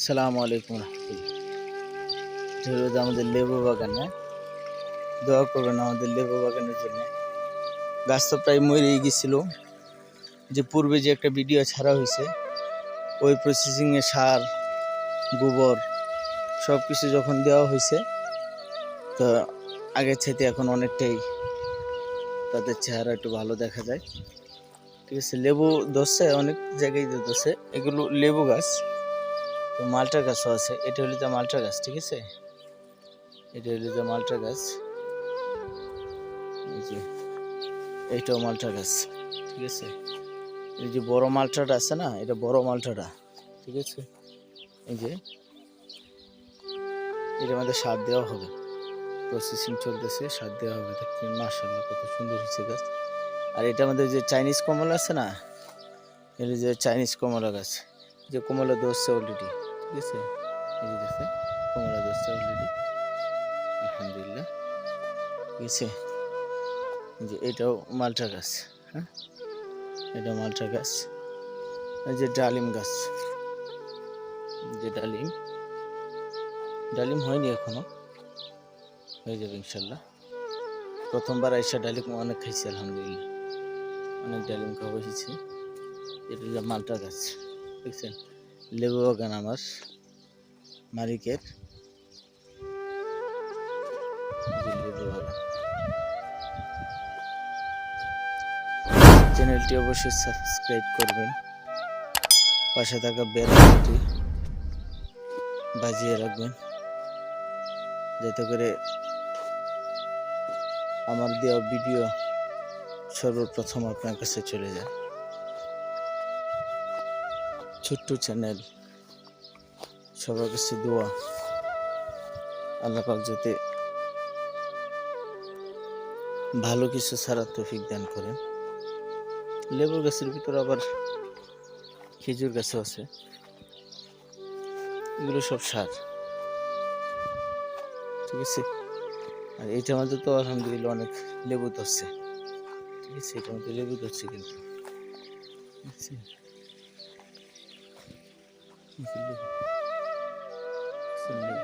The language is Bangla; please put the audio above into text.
আসসালামু আলাইকুম রহমতুল্লাহ। এটা হলো যে আমাদের লেবু বাগান, হ্যাঁ? দোয়া করবেন আমাদের লেবু বাগানের জন্য। গাছ তো প্রায় মরেই গেছিল। যে পূর্বে যে একটা ভিডিও ছাড়া হয়েছে, ওই প্রসেসিংয়ে সার, গোবর সব কিছু যখন দেওয়া হয়েছে, তো আগের চাইতে এখন অনেকটাই তাদের চেহারা একটু ভালো দেখা যায়। ঠিক আছে, লেবু ধরছে, অনেক জায়গায় ধরছে। এগুলো লেবু গাছ, তো মালটা গাছও আছে। এটা হলো যে মালটা গাছ, ঠিক আছে? এটা হলো যে মালটা গাছ। এই যে এইটাও মালটা গাছ, ঠিক আছে? এই যে বড় মালটাটা আছে না, এটা বড় মালটাটা, ঠিক আছে? এই যে এটার মধ্যে সার দেওয়া হবে, প্রসেসিং চলতেছে, সার দেওয়া হবে। দেখছেন মাশাআল্লাহ কত সুন্দর হয়েছে গাছ। আর এটার মধ্যে যে চাইনিজ কমলা আছে না, এটা যে চাইনিজ কমলা গাছ, যে কমলা ধরছে অলরেডি, ঠিক আছে? এই যে দেখছেন কমলা ধরছে অলরেডি, আলহামদুলিল্লাহ, ঠিক আছে? এই যে এটাও মালটা গাছ, হ্যাঁ, এটা মালটা গাছ। এই যে ডালিম গাছ, যে ডালিম, ডালিম হয়নি এখনো, হয়ে যাবে ইনশাল্লাহ। প্রথমবার আইসা ডালিম অনেক খাইছি, আলহামদুলিল্লাহ, অনেক ডালিম খাওয়া হয়েছে। এটা হলো মালটা গাছ, দেখছেন? লেবু বাগান আমার মালিকের, লেবু বাগান। চ্যানেলটি অবশ্যই সাবস্ক্রাইব করবেন, পাশে থাকা বেল আইকনটি বাজিয়ে রাখবেন, যাতে করে আমার দেওয়া ভিডিও সর্বপ্রথম আপনার কাছে চলে যায়। ছোট্ট চ্যানেল, সবার কাছে দোয়া, আল্লাহ পাক যাতে ভালো কিছু ছাড়ার তৌফিক দান করেন। লেবু গাছের ভিতরে আবার খেজুর গাছও আছে, এগুলো সব সার, ঠিক আছে? আর এইটার মধ্যে তো আলহামদুলিল্লাহ অনেক লেবু ধরছে, ঠিক আছে? এটার মধ্যে লেবু ধরছে কিন্তু, বুঝছেন? লেবু